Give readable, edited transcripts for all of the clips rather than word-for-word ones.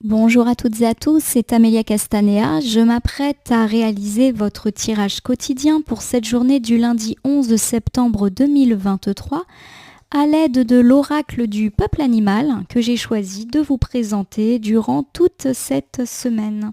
Bonjour à toutes et à tous, c'est Amélia Castanea. Je m'apprête à réaliser votre tirage quotidien pour cette journée du lundi 11 septembre 2023 à l'aide de l'oracle du peuple animal que j'ai choisi de vous présenter durant toute cette semaine.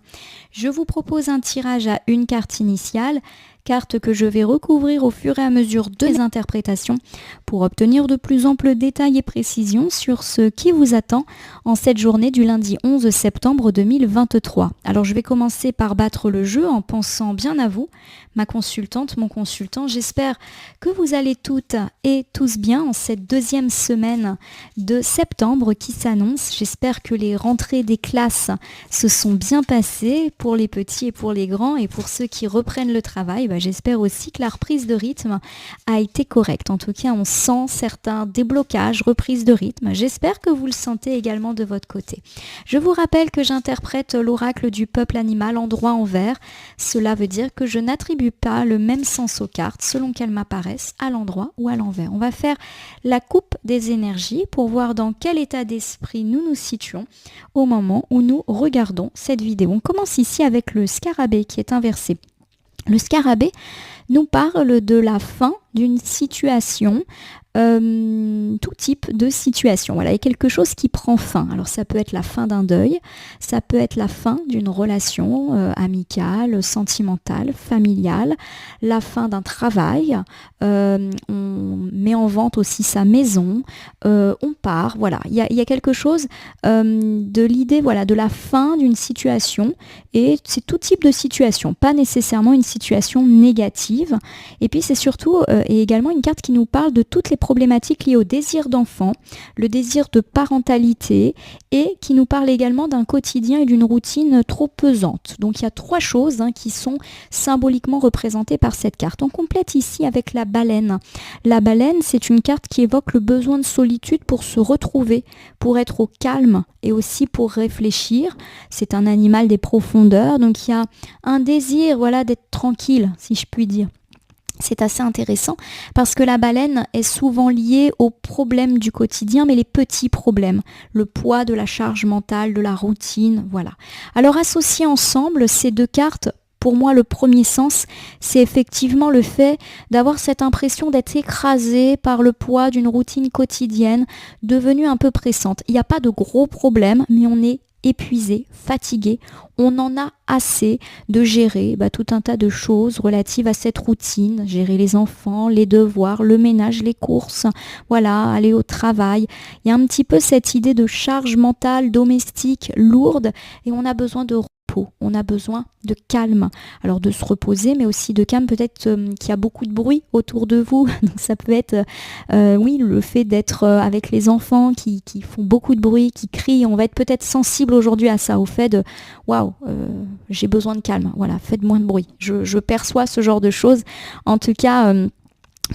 Je vous propose un tirage à une carte initiale, carte que je vais recouvrir au fur et à mesure de mes interprétations pour obtenir de plus amples détails et précisions sur ce qui vous attend en cette journée du lundi 11 septembre 2023. Alors je vais commencer par battre le jeu en pensant bien à vous, ma consultante, mon consultant. J'espère que vous allez toutes et tous bien en cette deuxième semaine de septembre qui s'annonce. J'espère que les rentrées des classes se sont bien passées pour les petits et pour les grands, et pour ceux qui reprennent le travail, j'espère aussi que la reprise de rythme a été correcte. En tout cas, on sent certains déblocages, reprise de rythme. J'espère que vous le sentez également de votre côté. Je vous rappelle que j'interprète l'oracle du peuple animal endroit-envers. Cela veut dire que je n'attribue pas le même sens aux cartes selon qu'elles m'apparaissent à l'endroit ou à l'envers. On va faire la coupe des énergies pour voir dans quel état d'esprit nous nous situons au moment où nous regardons cette vidéo. On commence ici avec le scarabée qui est inversé. Le scarabée nous parle de la fin d'une situation, tout type de situation. Voilà, il y a quelque chose qui prend fin. Alors ça peut être la fin d'un deuil, ça peut être la fin d'une relation amicale, sentimentale, familiale, la fin d'un travail, on met en vente aussi sa maison, on part, voilà. Il y a quelque chose de l'idée, voilà, de la fin d'une situation, et c'est tout type de situation, pas nécessairement une situation négative. Et puis c'est surtout et également une carte qui nous parle de toutes les problématiques liées au désir d'enfant, le désir de parentalité, et qui nous parle également d'un quotidien et d'une routine trop pesante. Donc il y a trois choses qui sont symboliquement représentées par cette carte. On complète ici avec la baleine. La baleine, c'est une carte qui évoque le besoin de solitude pour se retrouver, pour être au calme et aussi pour réfléchir. C'est un animal des profondeurs, donc il y a un désir, voilà, d'être tranquille, si je puis dire. C'est assez intéressant parce que la baleine est souvent liée aux problèmes du quotidien, mais les petits problèmes, le poids de la charge mentale, de la routine, voilà. Alors associer ensemble ces deux cartes, pour moi, le premier sens, c'est effectivement le fait d'avoir cette impression d'être écrasé par le poids d'une routine quotidienne devenue un peu pressante. Il n'y a pas de gros problèmes, mais on est épuisé, fatigué, on en a assez de gérer tout un tas de choses relatives à cette routine, gérer les enfants, les devoirs, le ménage, les courses, voilà, aller au travail. Il y a un petit peu cette idée de charge mentale domestique lourde, et on a besoin de repos, on a besoin de calme. Alors de se reposer, mais aussi de calme, peut-être qu'il y a beaucoup de bruit autour de vous. Donc ça peut être, oui, le fait d'être avec les enfants qui font beaucoup de bruit, qui crient. On va être peut-être sensible aujourd'hui à ça, au fait de waouh, j'ai besoin de calme. Voilà, faites moins de bruit. Je perçois ce genre de choses. En tout cas,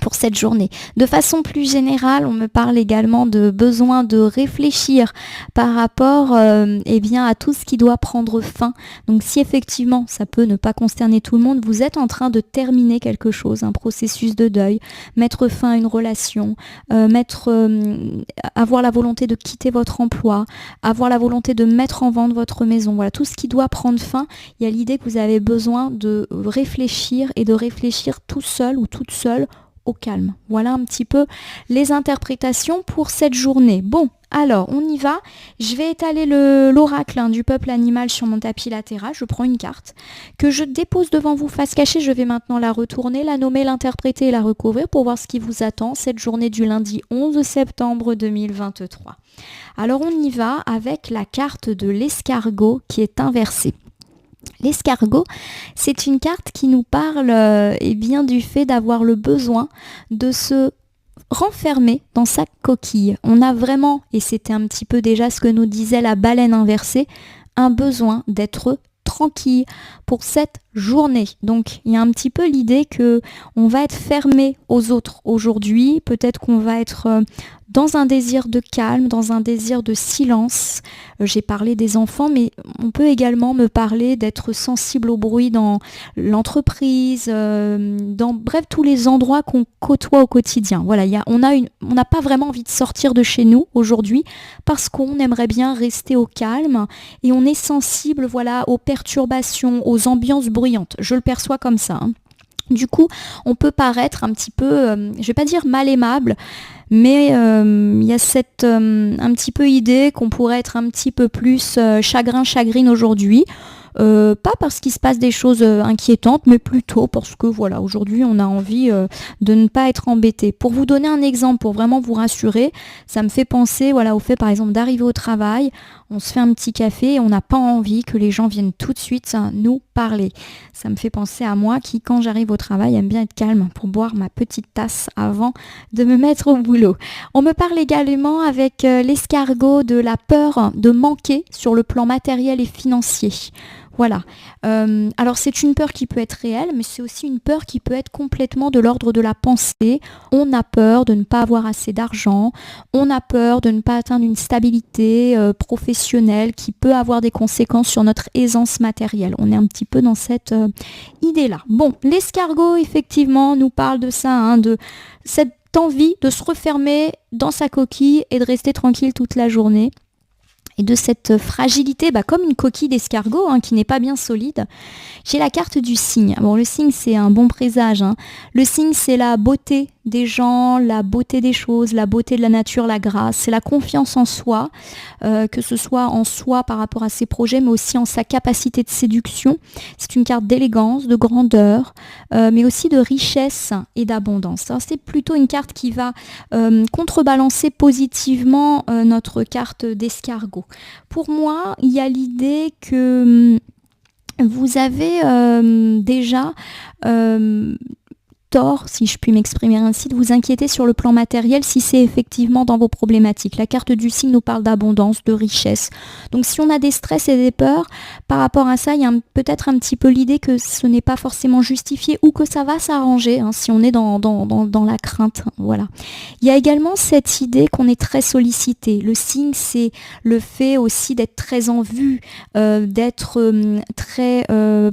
pour cette journée. De façon plus générale, on me parle également de besoin de réfléchir par rapport à tout ce qui doit prendre fin. Donc si effectivement ça peut ne pas concerner tout le monde, vous êtes en train de terminer quelque chose, un processus de deuil, mettre fin à une relation, avoir la volonté de quitter votre emploi, avoir la volonté de mettre en vente votre maison. Voilà, tout ce qui doit prendre fin, il y a l'idée que vous avez besoin de réfléchir, et de réfléchir tout seul ou toute seule au calme. Voilà un petit peu les interprétations pour cette journée. Bon, alors on y va. Je vais étaler l'oracle du peuple animal sur mon tapis latéral. Je prends une carte que je dépose devant vous face cachée. Je vais maintenant la retourner, la nommer, l'interpréter et la recouvrir pour voir ce qui vous attend cette journée du lundi 11 septembre 2023. Alors on y va avec la carte de l'escargot qui est inversée. L'escargot, c'est une carte qui nous parle du fait d'avoir le besoin de se renfermer dans sa coquille. On a vraiment, et c'était un petit peu déjà ce que nous disait la baleine inversée, un besoin d'être tranquille pour cette journée. Donc il y a un petit peu l'idée que on va être fermé aux autres aujourd'hui, peut-être qu'on va être dans un désir de calme, dans un désir de silence. J'ai parlé des enfants, mais on peut également me parler d'être sensible au bruit dans l'entreprise, dans bref tous les endroits qu'on côtoie au quotidien. Voilà, on n'a pas vraiment envie de sortir de chez nous aujourd'hui parce qu'on aimerait bien rester au calme et on est sensible, voilà, aux perturbations, aux ambiances bruyantes. Je le perçois comme ça, hein. Du coup, on peut paraître un petit peu, je vais pas dire mal aimable, mais il y a cette un petit peu idée qu'on pourrait être un petit peu plus chagrine aujourd'hui. Pas parce qu'il se passe des choses inquiétantes, mais plutôt parce que voilà, aujourd'hui on a envie de ne pas être embêté. Pour vous donner un exemple, pour vraiment vous rassurer, ça me fait penser voilà, au fait par exemple d'arriver au travail, on se fait un petit café et on n'a pas envie que les gens viennent tout de suite nous parler. Ça me fait penser à moi qui, quand j'arrive au travail, aime bien être calme pour boire ma petite tasse avant de me mettre au boulot. On me parle également avec l'escargot de la peur de manquer sur le plan matériel et financier. Voilà. Alors c'est une peur qui peut être réelle, mais c'est aussi une peur qui peut être complètement de l'ordre de la pensée. On a peur de ne pas avoir assez d'argent, on a peur de ne pas atteindre une stabilité professionnelle qui peut avoir des conséquences sur notre aisance matérielle. On est un petit peu dans cette idée-là. Bon, l'escargot effectivement nous parle de ça, hein, de cette envie de se refermer dans sa coquille et de rester tranquille toute la journée. Et de cette fragilité, comme une coquille d'escargot hein, qui n'est pas bien solide. J'ai la carte du cygne. Bon, le cygne, c'est un bon présage, hein. Le cygne, c'est la beauté des gens, la beauté des choses, la beauté de la nature, la grâce. C'est la confiance en soi, que ce soit en soi par rapport à ses projets, mais aussi en sa capacité de séduction. C'est une carte d'élégance, de grandeur, mais aussi de richesse et d'abondance. Alors, c'est plutôt une carte qui va contrebalancer positivement notre carte d'escargot. Pour moi, il y a l'idée que vous avez déjà tort, si je puis m'exprimer ainsi, de vous inquiéter sur le plan matériel si c'est effectivement dans vos problématiques. La carte du cygne nous parle d'abondance, de richesse. Donc si on a des stress et des peurs, par rapport à ça, il y a peut-être un petit peu l'idée que ce n'est pas forcément justifié ou que ça va s'arranger hein, si on est dans la crainte. Voilà. Il y a également cette idée qu'on est très sollicité. Le cygne, c'est le fait aussi d'être très en vue, d'être très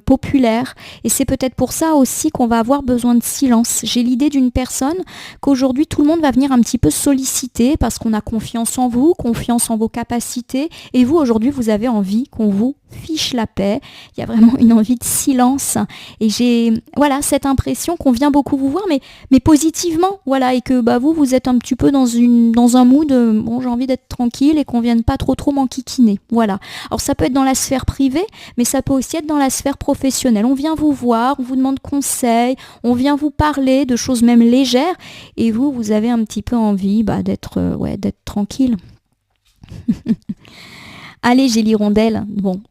populaire. Et c'est peut-être pour ça aussi qu'on va avoir besoin de silence. J'ai l'idée d'une personne qu'aujourd'hui tout le monde va venir un petit peu solliciter parce qu'on a confiance en vous, confiance en vos capacités et vous aujourd'hui vous avez envie qu'on vous fiche la paix. Il y a vraiment une envie de silence et j'ai voilà cette impression qu'on vient beaucoup vous voir mais positivement voilà et que vous êtes un petit peu dans un mood bon j'ai envie d'être tranquille et qu'on vienne pas trop m'enquiquiner. Voilà. Alors ça peut être dans la sphère privée mais ça peut aussi être dans la sphère professionnelle. On vient vous voir, on vous demande conseil, on vient vous parler de choses même légères et vous avez un petit peu envie d'être tranquille. Allez, j'ai l'hirondelle. Bon,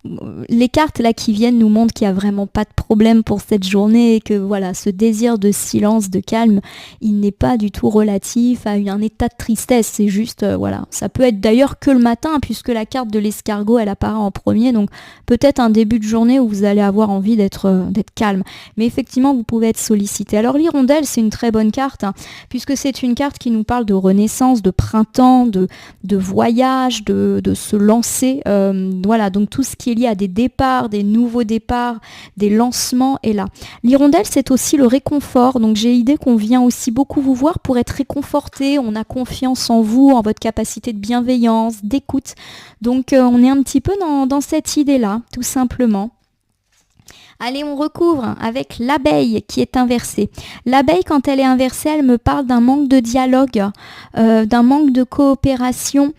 les cartes là qui viennent nous montrent qu'il n'y a vraiment pas de problème pour cette journée et que voilà, ce désir de silence, de calme, il n'est pas du tout relatif à un état de tristesse. C'est juste, voilà, ça peut être d'ailleurs que le matin puisque la carte de l'escargot, elle apparaît en premier. Donc peut-être un début de journée où vous allez avoir envie d'être calme. Mais effectivement, vous pouvez être sollicité. Alors l'hirondelle, c'est une très bonne carte hein, puisque c'est une carte qui nous parle de renaissance, de printemps, de voyage, de se lancer. Voilà, donc tout ce qui est lié à des départs, des nouveaux départs, des lancements est là. L'hirondelle, c'est aussi le réconfort. Donc j'ai l'idée qu'on vient aussi beaucoup vous voir pour être réconforté. On a confiance en vous, en votre capacité de bienveillance, d'écoute. Donc on est un petit peu dans cette idée-là, tout simplement. Allez, on recouvre avec l'abeille qui est inversée. L'abeille, quand elle est inversée, elle me parle d'un manque de dialogue, d'un manque de coopération,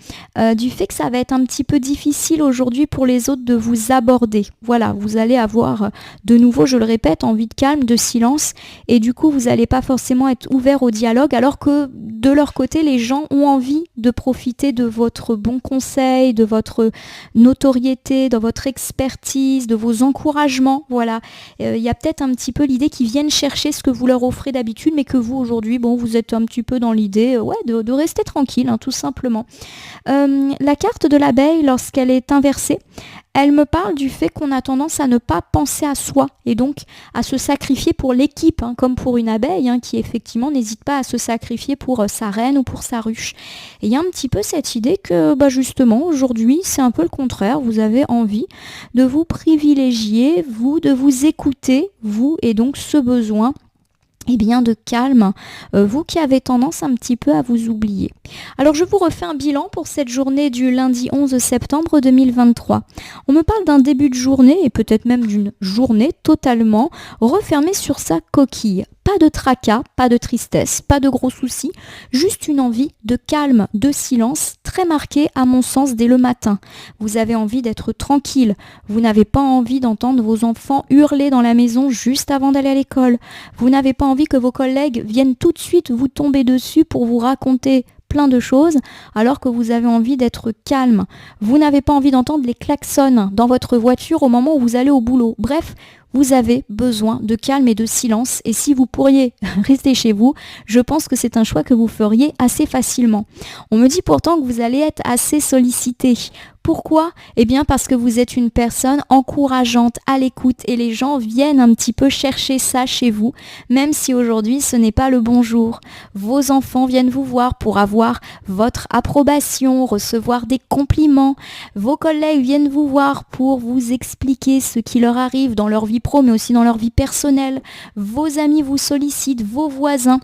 du fait que ça va être un petit peu difficile aujourd'hui pour les autres de vous aborder. Voilà, vous allez avoir de nouveau, je le répète, envie de calme, de silence, et du coup, vous n'allez pas forcément être ouvert au dialogue, alors que de leur côté, les gens ont envie de profiter de votre bon conseil, de votre notoriété, de votre expertise, de vos encouragements, voilà. Il y a peut-être un petit peu l'idée qu'ils viennent chercher ce que vous leur offrez d'habitude, mais que vous aujourd'hui, vous êtes un petit peu dans l'idée de rester tranquille, hein, tout simplement. La carte de l'abeille, lorsqu'elle est inversée, Elle me parle du fait qu'on a tendance à ne pas penser à soi et donc à se sacrifier pour l'équipe, comme pour une abeille qui effectivement n'hésite pas à se sacrifier pour sa reine ou pour sa ruche. Et il y a un petit peu cette idée que justement aujourd'hui c'est un peu le contraire, vous avez envie de vous privilégier, vous, de vous écouter, vous, et donc ce besoin de calme, vous qui avez tendance un petit peu à vous oublier. Alors je vous refais un bilan pour cette journée du lundi 11 septembre 2023. On me parle d'un début de journée et peut-être même d'une journée totalement refermée sur sa coquille. Pas de tracas, pas de tristesse, pas de gros soucis, juste une envie de calme, de silence, très marquée à mon sens dès le matin. Vous avez envie d'être tranquille, vous n'avez pas envie d'entendre vos enfants hurler dans la maison juste avant d'aller à l'école. Vous n'avez pas envie que vos collègues viennent tout de suite vous tomber dessus pour vous raconter plein de choses alors que vous avez envie d'être calme. Vous n'avez pas envie d'entendre les klaxons dans votre voiture au moment où vous allez au boulot. Bref, vous avez besoin de calme et de silence et si vous pourriez rester chez vous, je pense que c'est un choix que vous feriez assez facilement. On me dit pourtant que vous allez être assez sollicité. Pourquoi ? Parce que vous êtes une personne encourageante, à l'écoute et les gens viennent un petit peu chercher ça chez vous, même si aujourd'hui ce n'est pas le bon jour. Vos enfants viennent vous voir pour avoir votre approbation, recevoir des compliments. Vos collègues viennent vous voir pour vous expliquer ce qui leur arrive dans leur vie pro mais aussi dans leur vie personnelle. Vos amis vous sollicitent, vos voisins.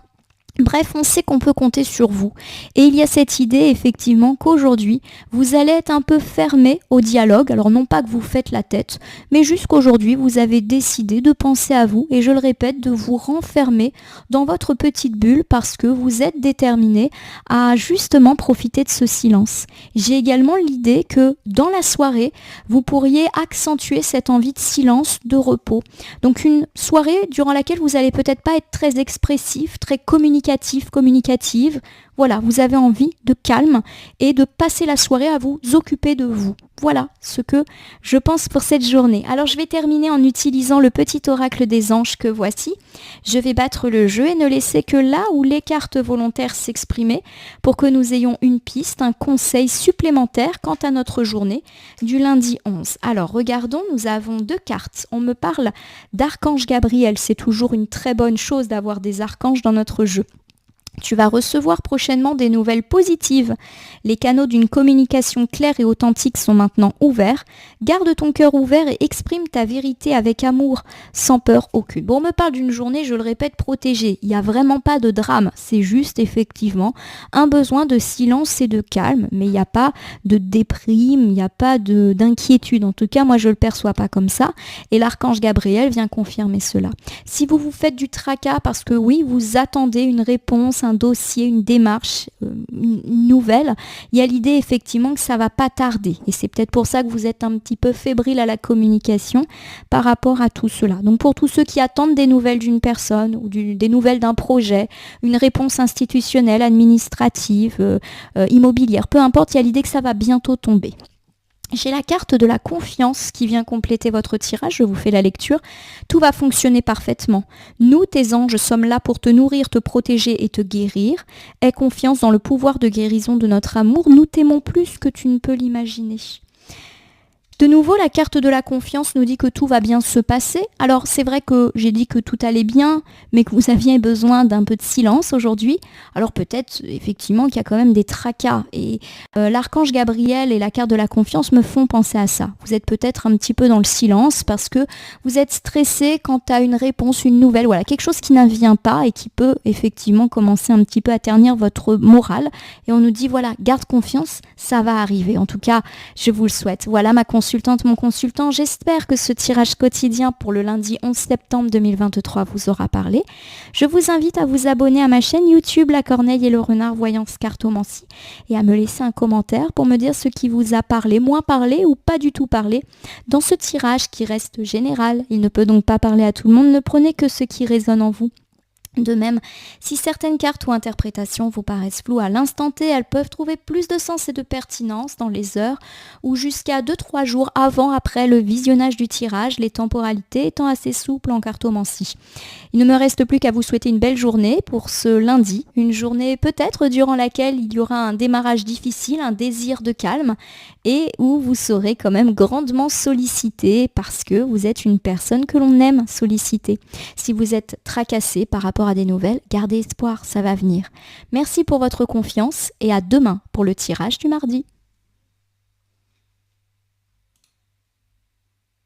Bref, on sait qu'on peut compter sur vous. Et il y a cette idée, effectivement, qu'aujourd'hui, vous allez être un peu fermé au dialogue. Alors non pas que vous faites la tête, mais juste qu'aujourd'hui, vous avez décidé de penser à vous, et je le répète, de vous renfermer dans votre petite bulle parce que vous êtes déterminé à justement profiter de ce silence. J'ai également l'idée que dans la soirée, vous pourriez accentuer cette envie de silence, de repos. Donc une soirée durant laquelle vous n'allez peut-être pas être très expressif, très communicative. Voilà, vous avez envie de calme et de passer la soirée à vous occuper de vous. Voilà ce que je pense pour cette journée. Alors je vais terminer en utilisant le petit oracle des anges que voici. Je vais battre le jeu et ne laisser que là où les cartes volontaires s'exprimer pour que nous ayons une piste, un conseil supplémentaire quant à notre journée du lundi 11. Alors regardons, nous avons 2 cartes. On me parle d'Archange Gabriel. C'est toujours une très bonne chose d'avoir des archanges dans notre jeu. Tu vas recevoir prochainement des nouvelles positives. Les canaux d'une communication claire et authentique sont maintenant ouverts. Garde ton cœur ouvert et exprime ta vérité avec amour, sans peur aucune. Bon, on me parle d'une journée, je le répète, protégée. Il n'y a vraiment pas de drame. C'est juste effectivement un besoin de silence et de calme. Mais il n'y a pas de déprime, il n'y a pas d'inquiétude. En tout cas, moi, je ne le perçois pas comme ça. Et l'archange Gabriel vient confirmer cela. Si vous vous faites du tracas parce que oui, vous attendez une réponse, un dossier, une démarche, une nouvelle, il y a l'idée effectivement que ça va pas tarder. Et c'est peut-être pour ça que vous êtes un petit peu fébrile à la communication par rapport à tout cela. Donc pour tous ceux qui attendent des nouvelles d'une personne ou des nouvelles d'un projet, une réponse institutionnelle, administrative, immobilière, peu importe, il y a l'idée que ça va bientôt tomber. J'ai la carte de la confiance qui vient compléter votre tirage, je vous fais la lecture. Tout va fonctionner parfaitement. Nous, tes anges, sommes là pour te nourrir, te protéger et te guérir. Aie confiance dans le pouvoir de guérison de notre amour. Nous t'aimons plus que tu ne peux l'imaginer. De nouveau, la carte de la confiance nous dit que tout va bien se passer. Alors, c'est vrai que j'ai dit que tout allait bien, mais que vous aviez besoin d'un peu de silence aujourd'hui. Alors peut-être, effectivement, qu'il y a quand même des tracas. Et l'archange Gabriel et la carte de la confiance me font penser à ça. Vous êtes peut-être un petit peu dans le silence parce que vous êtes stressé quant à une réponse, une nouvelle. Voilà, quelque chose qui n'avient pas et qui peut effectivement commencer un petit peu à ternir votre morale. Et on nous dit, voilà, garde confiance, ça va arriver. En tout cas, je vous le souhaite. Voilà ma consultante, mon consultant, j'espère que ce tirage quotidien pour le lundi 11 septembre 2023 vous aura parlé. Je vous invite à vous abonner à ma chaîne YouTube La Corneille et le Renard Voyance Cartomancie et à me laisser un commentaire pour me dire ce qui vous a parlé, moins parlé ou pas du tout parlé dans ce tirage qui reste général. Il ne peut donc pas parler à tout le monde, ne prenez que ce qui résonne en vous. De même, si certaines cartes ou interprétations vous paraissent floues à l'instant T, elles peuvent trouver plus de sens et de pertinence dans les heures ou jusqu'à 2-3 jours après le visionnage du tirage, les temporalités étant assez souples en cartomancie. Il ne me reste plus qu'à vous souhaiter une belle journée pour ce lundi, une journée peut-être durant laquelle il y aura un démarrage difficile, un désir de calme et où vous serez quand même grandement sollicité parce que vous êtes une personne que l'on aime solliciter. Si vous êtes tracassé par rapport à des nouvelles, gardez espoir, ça va venir. Merci pour votre confiance et à demain pour le tirage du mardi.